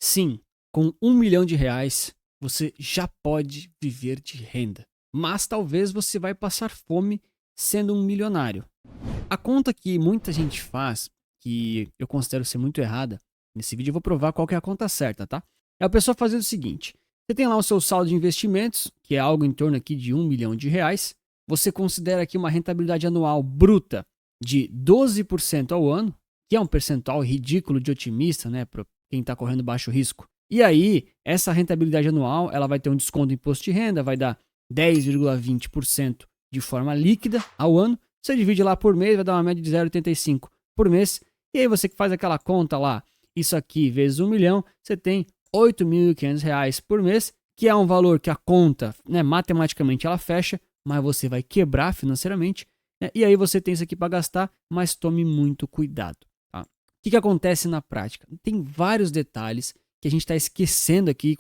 Sim, com R$ 1 milhão você já pode viver de renda. Mas talvez você vai passar fome sendo um milionário. A conta que muita gente faz, que eu considero ser muito errada, nesse vídeo eu vou provar qual que é a conta certa, tá? É a pessoa fazer o seguinte: você tem lá o seu saldo de investimentos, que é algo em torno aqui de R$ 1 milhão. Você considera aqui uma rentabilidade anual bruta de 12% ao ano, que é um percentual ridículo de otimista, né, para quem está correndo baixo risco. E aí, essa rentabilidade anual, ela vai ter um desconto do imposto de renda, vai dar 10,20% de forma líquida ao ano. Você divide lá por mês, vai dar uma média de 0,85 por mês. E aí você que faz aquela conta lá, isso aqui vezes 1 milhão, você tem R$ 8.500 por mês, que é um valor que a conta, né, matematicamente ela fecha, mas você vai quebrar financeiramente, né, e aí você tem isso aqui para gastar, mas tome muito cuidado. Tá? O que acontece na prática? Tem vários detalhes que a gente está esquecendo aqui,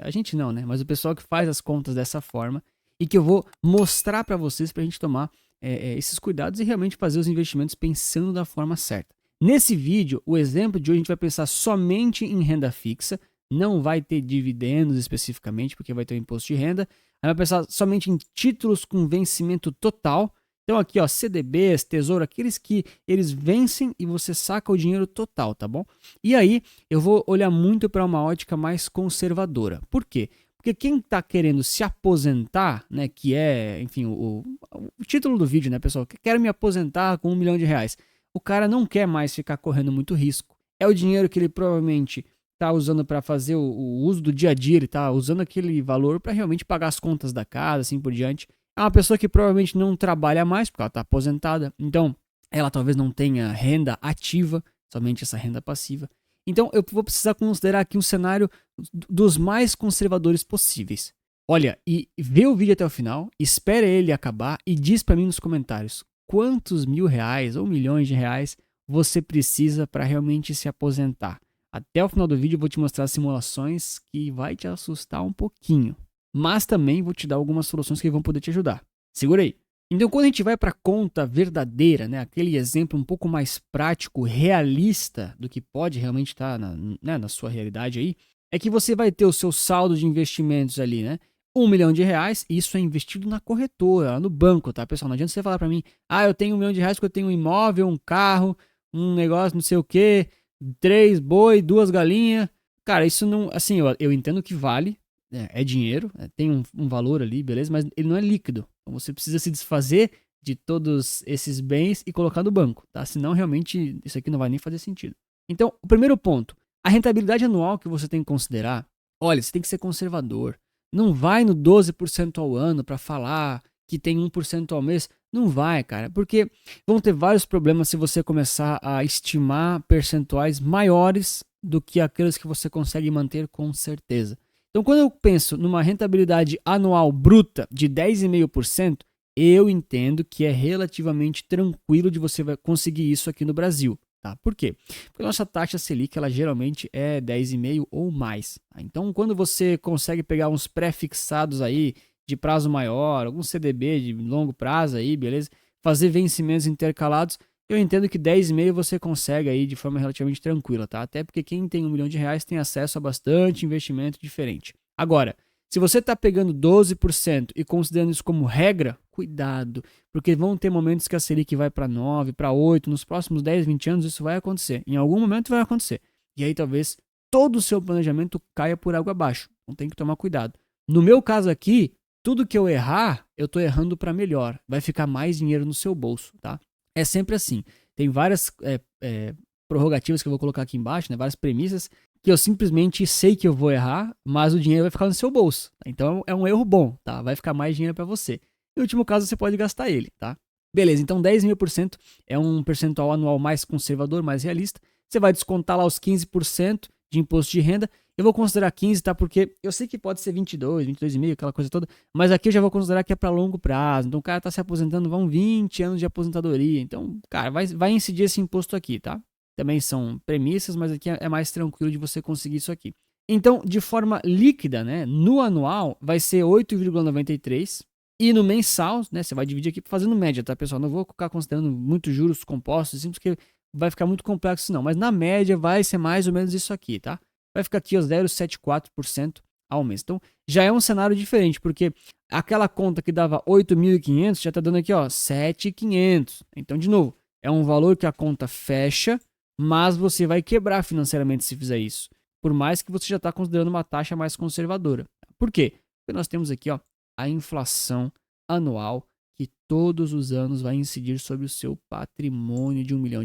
a gente não, né? Mas o pessoal que faz as contas dessa forma, e que eu vou mostrar para vocês para a gente tomar esses cuidados e realmente fazer os investimentos pensando da forma certa. Nesse vídeo, o exemplo de hoje a gente vai pensar somente em renda fixa, não vai ter dividendos especificamente, porque vai ter o imposto de renda. Aí vai pensar somente em títulos com vencimento total. Então aqui, ó, CDBs, Tesouro, aqueles que eles vencem e você saca o dinheiro total, tá bom? E aí eu vou olhar muito para uma ótica mais conservadora. Por quê? Porque quem está querendo se aposentar, né, que é, enfim, o título do vídeo, né, pessoal? Quero me aposentar com R$ 1 milhão. O cara não quer mais ficar correndo muito risco. É o dinheiro que ele provavelmente está usando para fazer o uso do dia a dia, ele está usando aquele valor para realmente pagar as contas da casa, assim por diante. É uma pessoa que provavelmente não trabalha mais, porque ela está aposentada. Então, ela talvez não tenha renda ativa, somente essa renda passiva. Então, eu vou precisar considerar aqui um cenário dos mais conservadores possíveis. Olha, e vê o vídeo até o final, espera ele acabar e diz para mim nos comentários quantos R$ 1.000 ou milhões de reais você precisa para realmente se aposentar. Até o final do vídeo eu vou te mostrar simulações que vai te assustar um pouquinho, mas também vou te dar algumas soluções que vão poder te ajudar. Segura aí. Então, quando a gente vai para a conta verdadeira, né, aquele exemplo um pouco mais prático, realista do que pode realmente estar na sua realidade aí, é que você vai ter o seu saldo de investimentos ali, né? R$ 1 milhão, isso é investido na corretora, no banco, tá, pessoal? Não adianta você falar para mim, eu tenho R$ 1 milhão porque eu tenho um imóvel, um carro, um negócio, não sei o quê, 3 boi, 2 galinhas. Cara, isso não, assim, eu entendo que vale, é dinheiro, tem um valor ali, beleza, mas ele não é líquido. Então você precisa se desfazer de todos esses bens e colocar no banco, tá? Senão realmente isso aqui não vai nem fazer sentido. Então, o primeiro ponto, a rentabilidade anual que você tem que considerar, olha, você tem que ser conservador. Não vai no 12% ao ano para falar que tem 1% ao mês. Não vai, cara, porque vão ter vários problemas se você começar a estimar percentuais maiores do que aqueles que você consegue manter com certeza. Então, quando eu penso numa rentabilidade anual bruta de 10,5%, eu entendo que é relativamente tranquilo de você conseguir isso aqui no Brasil. Tá? Por quê? Porque a nossa taxa Selic ela geralmente é 10,5% ou mais. Tá? Então, quando você consegue pegar uns pré-fixados aí de prazo maior, algum CDB de longo prazo aí, beleza? Fazer vencimentos intercalados, eu entendo que 10,5% você consegue aí de forma relativamente tranquila, tá? Até porque quem tem R$ 1 milhão tem acesso a bastante investimento diferente. Agora, se você está pegando 12% e considerando isso como regra, cuidado, porque vão ter momentos que a Selic vai para 9, para 8, nos próximos 10, 20 anos isso vai acontecer. Em algum momento vai acontecer. E aí talvez todo o seu planejamento caia por água abaixo. Então tem que tomar cuidado. No meu caso aqui, tudo que eu errar, eu estou errando para melhor. Vai ficar mais dinheiro no seu bolso, tá? É sempre assim. Tem várias prerrogativas que eu vou colocar aqui embaixo, né? Várias premissas que eu simplesmente sei que eu vou errar, mas o dinheiro vai ficar no seu bolso. Então é um erro bom, tá? Vai ficar mais dinheiro para você. No último caso, você pode gastar ele, tá? Beleza, então 10.000% é um percentual anual mais conservador, mais realista. Você vai descontar lá os 15% de imposto de renda. Eu vou considerar 15, tá? Porque eu sei que pode ser 22, 22,5, aquela coisa toda, mas aqui eu já vou considerar que é para longo prazo. Então o cara tá se aposentando, vão 20 anos de aposentadoria. Então, cara, vai incidir esse imposto aqui, tá? Também são premissas, mas aqui é mais tranquilo de você conseguir isso aqui. Então, de forma líquida, né, no anual vai ser 8,93 e no mensal, né, você vai dividir aqui fazendo média, tá, pessoal? Não vou ficar considerando muitos juros compostos, assim, porque vai ficar muito complexo não, mas na média vai ser mais ou menos isso aqui, tá? vai ficar aqui, ó, 0,74% ao mês. Então, já é um cenário diferente, porque aquela conta que dava 8.500 já está dando aqui, ó, 7.500. Então, de novo, é um valor que a conta fecha, mas você vai quebrar financeiramente se fizer isso. Por mais que você já está considerando uma taxa mais conservadora. Por quê? Porque nós temos aqui, ó, a inflação anual que todos os anos vai incidir sobre o seu patrimônio de R$1 milhão.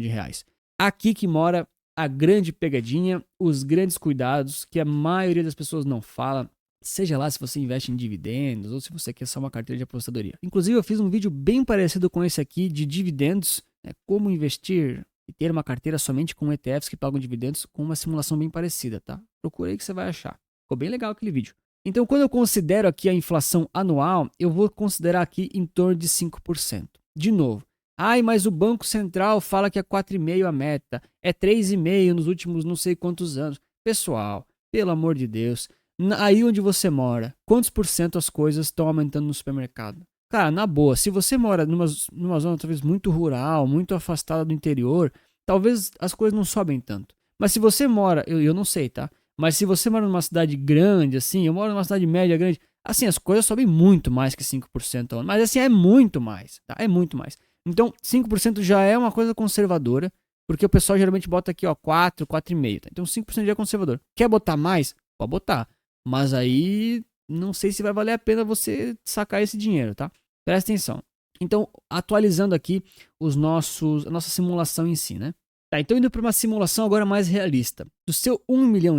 Aqui que mora a grande pegadinha, os grandes cuidados que a maioria das pessoas não fala, seja lá se você investe em dividendos ou se você quer só uma carteira de apostadoria. Inclusive, eu fiz um vídeo bem parecido com esse aqui de dividendos, né, como investir e ter uma carteira somente com ETFs que pagam dividendos, com uma simulação bem parecida, tá? Procura aí que você vai achar. Ficou bem legal aquele vídeo. Então, quando eu considero aqui a inflação anual, eu vou considerar aqui em torno de 5%. De novo, ai, mas o Banco Central fala que é 4,5% a meta, é 3,5% nos últimos não sei quantos anos. Pessoal, pelo amor de Deus, aí onde você mora, quantos por cento as coisas estão aumentando no supermercado? Cara, na boa, se você mora numa zona talvez muito rural, muito afastada do interior, talvez as coisas não sobem tanto. Mas se você mora, eu não sei, tá? Mas se você mora numa cidade grande, assim, eu moro numa cidade média grande, assim, as coisas sobem muito mais que 5% ao ano. Mas assim, é muito mais, tá? É muito mais. Então, 5% já é uma coisa conservadora, porque o pessoal geralmente bota aqui, ó, 4, 4,5%. Tá? Então, 5% já é conservador. Quer botar mais? Pode botar. Mas aí, não sei se vai valer a pena você sacar esse dinheiro, tá? Presta atenção. Então, atualizando aqui a nossa simulação em si, né? Tá, então indo para uma simulação agora mais realista. Do seu R$1 milhão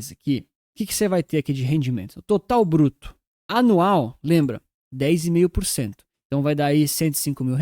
aqui, o que você vai ter aqui de rendimento? O total bruto anual, lembra? 10,5%. Então vai dar aí R$105 mil.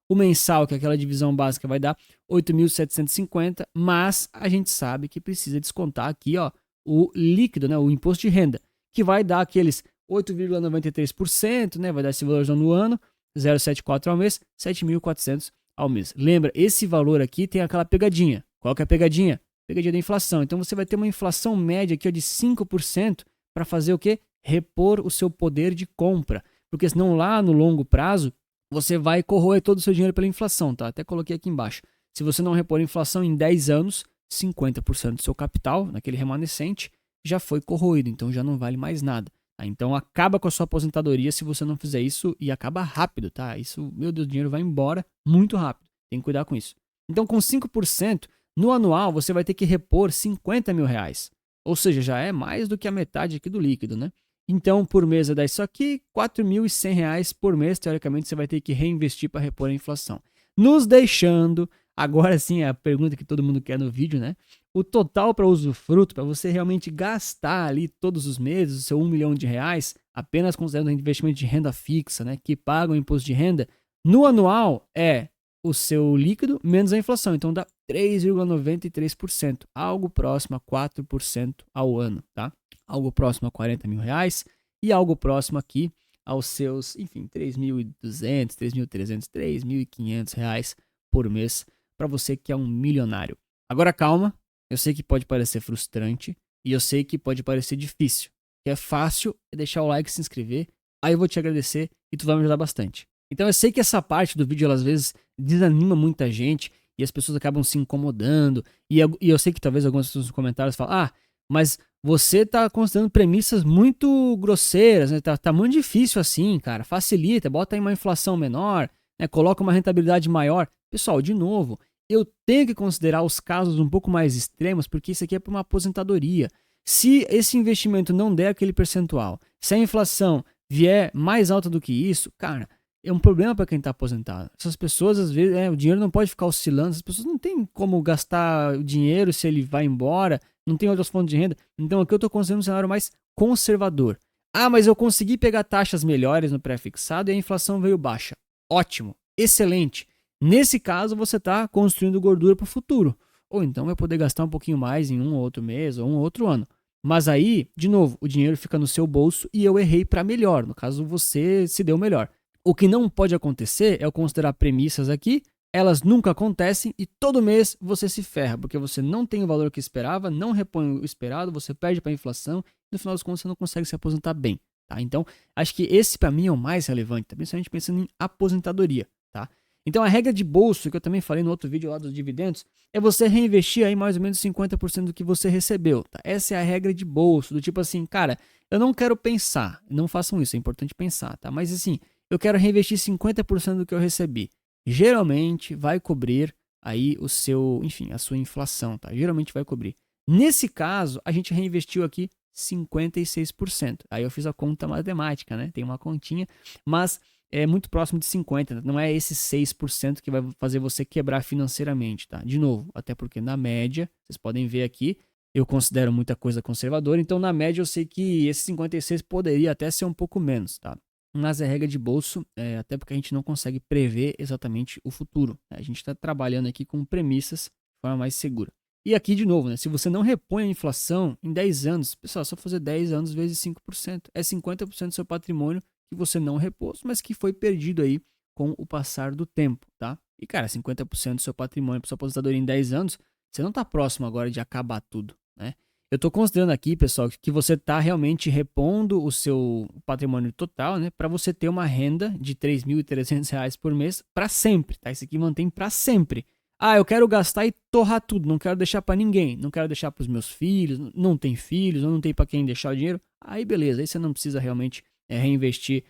O mensal, que é aquela divisão básica, vai dar 8.750, mas a gente sabe que precisa descontar aqui, ó, o líquido, né, o imposto de renda, que vai dar aqueles 8,93%, né, vai dar esse valorzão no ano, 0,74 ao mês, 7.400 ao mês. Lembra, esse valor aqui tem aquela pegadinha. Qual que é a pegadinha? Pegadinha da inflação. Então você vai ter uma inflação média aqui ó, de 5% para fazer o quê? Repor o seu poder de compra. Porque senão lá no longo prazo, você vai corroer todo o seu dinheiro pela inflação, tá? Até coloquei aqui embaixo. Se você não repor a inflação em 10 anos, 50% do seu capital, naquele remanescente, já foi corroído, então já não vale mais nada. Tá? Então acaba com a sua aposentadoria se você não fizer isso e acaba rápido, tá? Isso, meu Deus, o dinheiro vai embora muito rápido. Tem que cuidar com isso. Então com 5%, no anual você vai ter que repor R$50 mil. Ou seja, já é mais do que a metade aqui do líquido, né? Então, por mês vai dar isso aqui, R$4.100 por mês, teoricamente, você vai ter que reinvestir para repor a inflação. Nos deixando, agora sim, é a pergunta que todo mundo quer no vídeo, né? O total para usufruto, para você realmente gastar ali todos os meses o seu R$1 milhão, apenas considerando o investimento de renda fixa, né? Que paga o imposto de renda, no anual é o seu líquido menos a inflação. Então, dá 3,93%, algo próximo a 4% ao ano, tá? Algo próximo a R$40 mil e algo próximo aqui aos seus, enfim, R$3.200, R$3.300, R$3.500 por mês para você que é um milionário. Agora calma, eu sei que pode parecer frustrante e eu sei que pode parecer difícil. O que é fácil é deixar o like e se inscrever, aí eu vou te agradecer e tu vai me ajudar bastante. Então eu sei que essa parte do vídeo às vezes desanima muita gente e as pessoas acabam se incomodando e eu sei que talvez algumas pessoas nos comentários falam, mas você está considerando premissas muito grosseiras, né? Tá muito difícil assim, cara. Facilita, bota aí uma inflação menor, né? Coloca uma rentabilidade maior. Pessoal, de novo, eu tenho que considerar os casos um pouco mais extremos, porque isso aqui é para uma aposentadoria. Se esse investimento não der aquele percentual, se a inflação vier mais alta do que isso, cara, é um problema para quem está aposentado. Essas pessoas, às vezes, o dinheiro não pode ficar oscilando, as pessoas não têm como gastar o dinheiro se ele vai embora, não tem outras fontes de renda. Então aqui eu estou considerando um cenário mais conservador. Mas eu consegui pegar taxas melhores no pré-fixado e a inflação veio baixa. Ótimo, excelente. Nesse caso, você está construindo gordura para o futuro. Ou então vai poder gastar um pouquinho mais em um ou outro mês ou um outro ano. Mas aí, de novo, o dinheiro fica no seu bolso e eu errei para melhor. No caso, você se deu melhor. O que não pode acontecer é eu considerar premissas aqui, elas nunca acontecem e todo mês você se ferra, porque você não tem o valor que esperava, não repõe o esperado, você perde para a inflação e no final das contas você não consegue se aposentar bem. Tá? Então, acho que esse para mim é o mais relevante, tá? Principalmente pensando em aposentadoria. Tá? Então a regra de bolso, que eu também falei no outro vídeo lá dos dividendos, é você reinvestir aí mais ou menos 50% do que você recebeu, tá? Essa é a regra de bolso, do tipo assim, cara, eu não quero pensar, não façam isso, é importante pensar, tá? Mas assim, eu quero reinvestir 50% do que eu recebi. Geralmente vai cobrir aí o seu, enfim, a sua inflação, tá? Geralmente vai cobrir. Nesse caso, a gente reinvestiu aqui 56%. Aí eu fiz a conta matemática, né? Tem uma continha, mas é muito próximo de 50%, não é esse 6% que vai fazer você quebrar financeiramente, tá? De novo, até porque na média, vocês podem ver aqui, eu considero muita coisa conservadora, então na média eu sei que esse 56 poderia até ser um pouco menos, tá? Mas é regra de bolso, até porque a gente não consegue prever exatamente o futuro, né? A gente está trabalhando aqui com premissas de forma mais segura. E aqui de novo, né? Se você não repõe a inflação em 10 anos, pessoal, é só fazer 10 anos vezes 5%, é 50% do seu patrimônio que você não repôs, mas que foi perdido aí com o passar do tempo, tá? E cara, 50% do seu patrimônio para sua aposentadoria em 10 anos, você não está próximo agora de acabar tudo, né? Eu estou considerando aqui, pessoal, que você está realmente repondo o seu patrimônio total, né, para você ter uma renda de R$ 3.300 por mês para sempre, tá? Isso aqui mantém para sempre. Ah, eu quero gastar e torrar tudo, não quero deixar para ninguém, não quero deixar para os meus filhos, não tem filhos, não tem para quem deixar o dinheiro. Aí beleza, aí você não precisa realmente reinvestir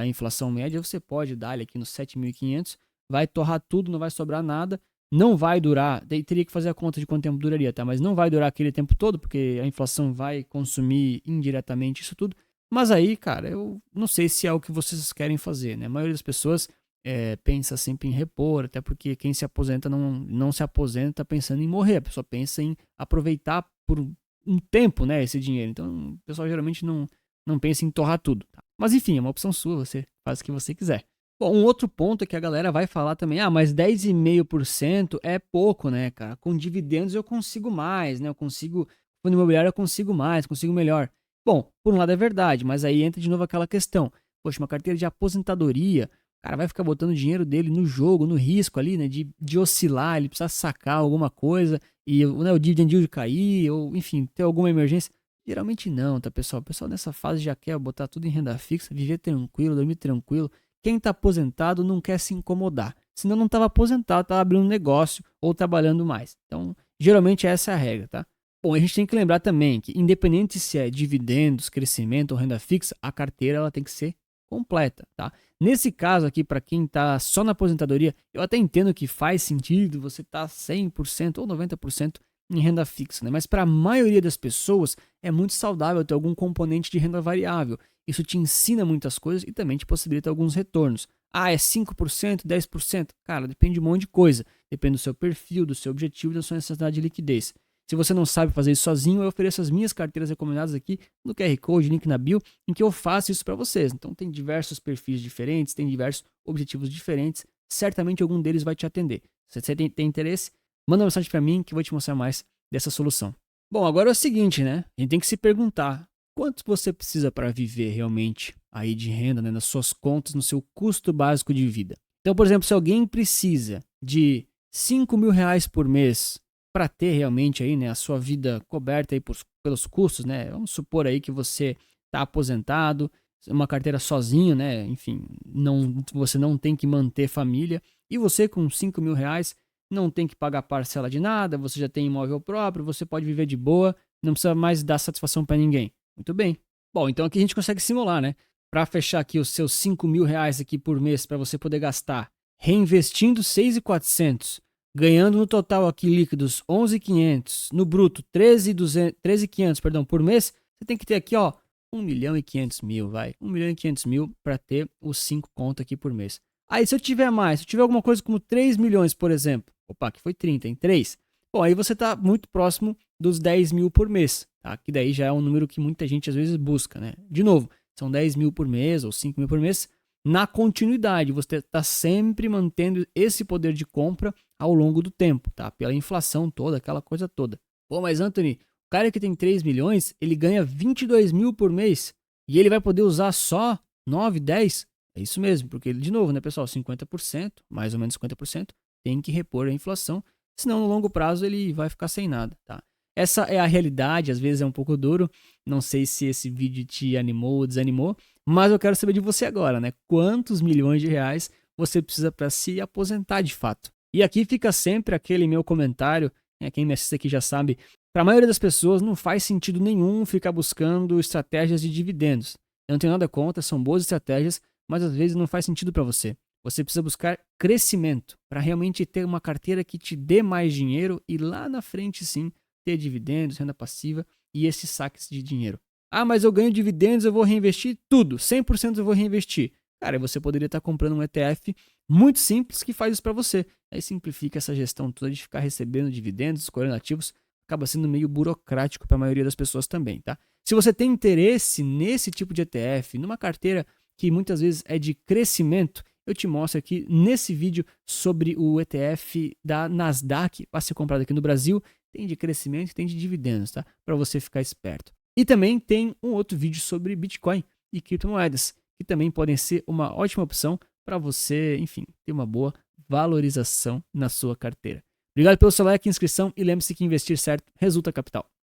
a inflação média, você pode dar aqui nos 7.500, vai torrar tudo, não vai sobrar nada. Não vai durar, daí teria que fazer a conta de quanto tempo duraria, tá? Mas não vai durar aquele tempo todo, porque a inflação vai consumir indiretamente isso tudo. Mas aí, cara, eu não sei se é o que vocês querem fazer, né? A maioria das pessoas pensa sempre em repor, até porque quem se aposenta não se aposenta pensando em morrer, a pessoa pensa em aproveitar por um tempo, né, esse dinheiro. Então, o pessoal geralmente não pensa em torrar tudo, tá? Mas enfim, é uma opção sua, você faz o que você quiser. Bom, um outro ponto é que a galera vai falar também, mas 10,5% é pouco, né, cara? Com dividendos eu consigo mais, né? Fundo imobiliário eu consigo mais, consigo melhor. Bom, por um lado é verdade, mas aí entra de novo aquela questão. Poxa, uma carteira de aposentadoria, o cara vai ficar botando o dinheiro dele no jogo, no risco ali, né? De oscilar, ele precisa sacar alguma coisa e né, o dividend yield cair, ou enfim, ter alguma emergência. Geralmente não, tá, pessoal? O pessoal nessa fase já quer botar tudo em renda fixa, viver tranquilo, dormir tranquilo. Quem está aposentado não quer se incomodar. Senão não estava aposentado, estava abrindo um negócio ou trabalhando mais. Então, geralmente essa é a regra, tá? Bom, a gente tem que lembrar também que, independente se é dividendos, crescimento ou renda fixa, a carteira ela tem que ser completa, tá? Nesse caso aqui, para quem está só na aposentadoria, eu até entendo que faz sentido você estar 100% ou 90% em renda fixa, né? Mas para a maioria das pessoas é muito saudável ter algum componente de renda variável. Isso te ensina muitas coisas e também te possibilita alguns retornos. Ah, é 5%, 10%? Cara, depende de um monte de coisa. Depende do seu perfil, do seu objetivo e da sua necessidade de liquidez. Se você não sabe fazer isso sozinho, eu ofereço as minhas carteiras recomendadas aqui no QR Code, link na bio, em que eu faço isso para vocês. Então tem diversos perfis diferentes, tem diversos objetivos diferentes. Certamente algum deles vai te atender. Se você tem interesse, manda uma mensagem para mim que eu vou te mostrar mais dessa solução. Bom, agora é o seguinte, né? A gente tem que se perguntar quanto você precisa para viver realmente aí de renda, né, nas suas contas, no seu custo básico de vida. Então, por exemplo, se alguém precisa de R$ 5.000 por mês para ter realmente aí, né, a sua vida coberta aí pelos custos, né? Vamos supor aí que você está aposentado, uma carteira sozinho, né? Enfim, você não tem que manter família e você com R$ 5.000 não tem que pagar parcela de nada, você já tem imóvel próprio, você pode viver de boa, não precisa mais dar satisfação para ninguém. Muito bem. Bom, então aqui a gente consegue simular, né? Para fechar aqui os seus R$ 5.000 aqui por mês para você poder gastar, reinvestindo 6.400, ganhando no total aqui líquidos 11.500, no bruto 13.500, perdão, por mês, você tem que ter aqui, ó, 1.500.000, vai. 1.500.000 para ter os 5 conto aqui por mês. Aí se eu tiver mais, se eu tiver alguma coisa como 3 milhões, por exemplo, opa, aqui foi 30, em 3. Bom, aí você está muito próximo dos 10 mil por mês, tá? Que daí já é um número que muita gente às vezes busca, né? De novo, são 10 mil por mês ou 5 mil por mês na continuidade. Você está sempre mantendo esse poder de compra ao longo do tempo, tá? Pela inflação toda, aquela coisa toda. Pô, mas Anthony, o cara que tem 3 milhões, ele ganha 22 mil por mês e ele vai poder usar só 9, 10? É isso mesmo, porque, de novo, né, pessoal, 50%, mais ou menos 50%, tem que repor a inflação, senão no longo prazo ele vai ficar sem nada, tá? Essa é a realidade, às vezes é um pouco duro, não sei se esse vídeo te animou ou desanimou, mas eu quero saber de você agora, né? Quantos milhões de reais você precisa para se aposentar de fato. E aqui fica sempre aquele meu comentário, quem me assiste aqui já sabe, para a maioria das pessoas não faz sentido nenhum ficar buscando estratégias de dividendos. Eu não tenho nada contra, são boas estratégias, mas às vezes não faz sentido para você. Você precisa buscar crescimento para realmente ter uma carteira que te dê mais dinheiro e lá na frente sim ter dividendos, renda passiva e esses saques de dinheiro. Ah, mas eu ganho dividendos, eu vou reinvestir tudo, 100% eu vou reinvestir. Cara, você poderia estar comprando um ETF muito simples que faz isso para você. Aí simplifica essa gestão toda de ficar recebendo dividendos, escolhendo ativos, acaba sendo meio burocrático para a maioria das pessoas também, tá? Se você tem interesse nesse tipo de ETF, numa carteira que muitas vezes é de crescimento, eu te mostro aqui nesse vídeo sobre o ETF da Nasdaq para ser comprado aqui no Brasil. Tem de crescimento e tem de dividendos, tá? Para você ficar esperto. E também tem um outro vídeo sobre Bitcoin e criptomoedas, que também podem ser uma ótima opção para você, enfim, ter uma boa valorização na sua carteira. Obrigado pelo seu like e inscrição e lembre-se que investir certo resulta capital.